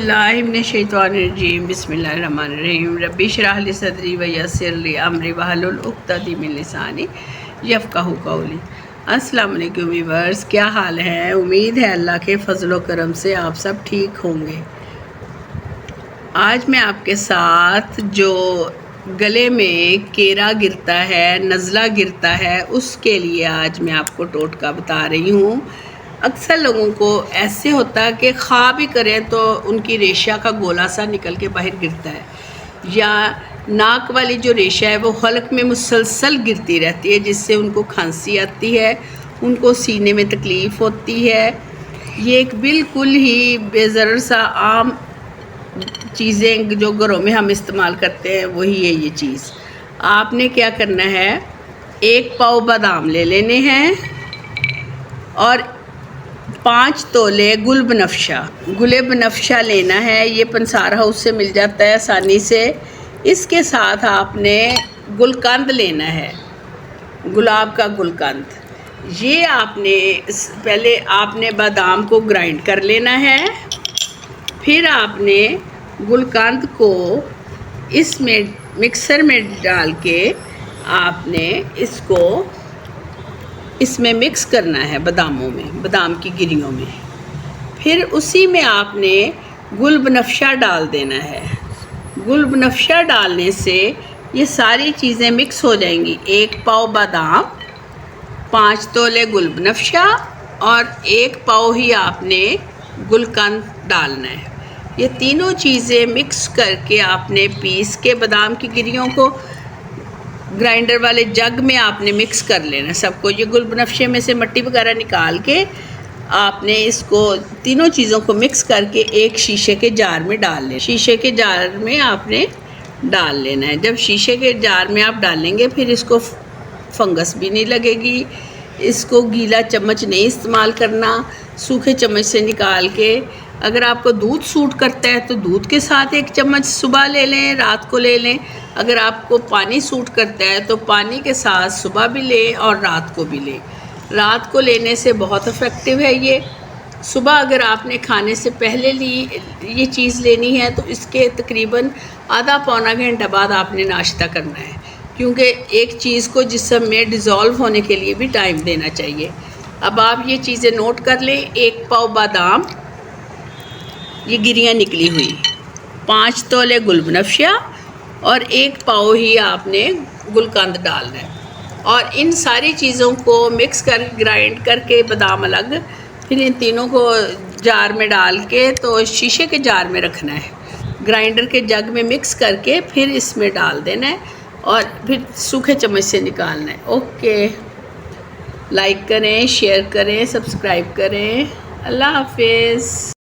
बिल्लाहि मिनश्शैतानिर्रजीम बिस्मिल्लाहिर्रहमानिर्रहीम रब्बि इश्रह ली सदरी व यस्सिर ली अमरी वहलुल उक़दतम मिन लिसानी यफ़क़हू क़ौली। अस्सलाम वालेकुम व्यूअर्स, क्या हाल है? उम्मीद है अल्लाह के फ़ज़ल व करम से आप सब ठीक होंगे। आज मैं आपके साथ जो गले में केरा गिरता है, नज़ला गिरता है, उसके लिए आज मैं आपको टोटका बता रही हूँ। अक्सर लोगों को ऐसे होता है कि खा भी करें तो उनकी रेशा का गोला सा निकल के बाहर गिरता है, या नाक वाली जो रेशा है वो हलक में मुसलसल गिरती रहती है, जिससे उनको खांसी आती है, उनको सीने में तकलीफ़ होती है। ये एक बिल्कुल ही बेज़रर सा आम चीज़ें जो घरों में हम इस्तेमाल करते हैं वही है ये चीज़। आपने क्या करना है, 1 पाव बादाम ले लेने हैं और 5 तोले गुल बनफ़शा लेना है। ये पंसार हाउस से मिल जाता है आसानी से। इसके साथ आपने गुलकंद लेना है, गुलाब का गुलकंद। ये पहले आपने बादाम को ग्राइंड कर लेना है, फिर आपने गुलकंद को इसमें मिक्सर में डाल के आपने इसमें मिक्स करना है बादाम की गिरियों में। फिर उसी में आपने गुल बनफ़शा डाल देना है। गुल बनफ़शा डालने से ये सारी चीज़ें मिक्स हो जाएंगी। 1 पाव बादाम, 5 तोले गुल बनफ़शा और 1 पाव ही आपने गुलकंद डालना है। ये तीनों चीज़ें मिक्स करके आपने पीस के बादाम की गिरियों को ग्राइंडर वाले जग में आपने मिक्स कर लेना सबको। ये गुल बनफ़शे में से मिट्टी वगैरह निकाल के आपने इसको तीनों चीज़ों को मिक्स करके एक शीशे के जार में डाल लेना। शीशे के जार में आपने डाल लेना है। जब शीशे के जार में आप डालेंगे फिर इसको फंगस भी नहीं लगेगी। इसको गीला चम्मच नहीं इस्तेमाल करना, सूखे चम्मच से निकाल के। अगर आपको दूध सूट करता है तो दूध के साथ 1 चम्मच सुबह ले लें, रात को ले लें। अगर आपको पानी सूट करता है तो पानी के साथ सुबह भी लें और रात को भी लें। रात को लेने से बहुत इफ़ेक्टिव है ये। सुबह अगर आपने खाने से पहले ये चीज़ लेनी है तो इसके तकरीबन आधा पौना घंटा बाद आपने नाश्ता करना है, क्योंकि एक चीज़ को जिस्म में डिज़ोल्व होने के लिए भी टाइम देना चाहिए। अब आप ये चीज़ें नोट कर लें। 1 पाव बादाम, ये गिरियाँ निकली हुई, 5 तोले गुल बनफ़शा और 1 पाव ही आपने गुलकंद डालना है। और इन सारी चीज़ों को मिक्स कर ग्राइंड करके बादाम अलग, फिर इन तीनों को जार में डाल के तो शीशे के जार में रखना है। ग्राइंडर के जग में मिक्स करके फिर इसमें डाल देना है और फिर सूखे चम्मच से निकालना है। ओके, लाइक करें, शेयर करें, सब्सक्राइब करें। अल्लाह हाफिज़।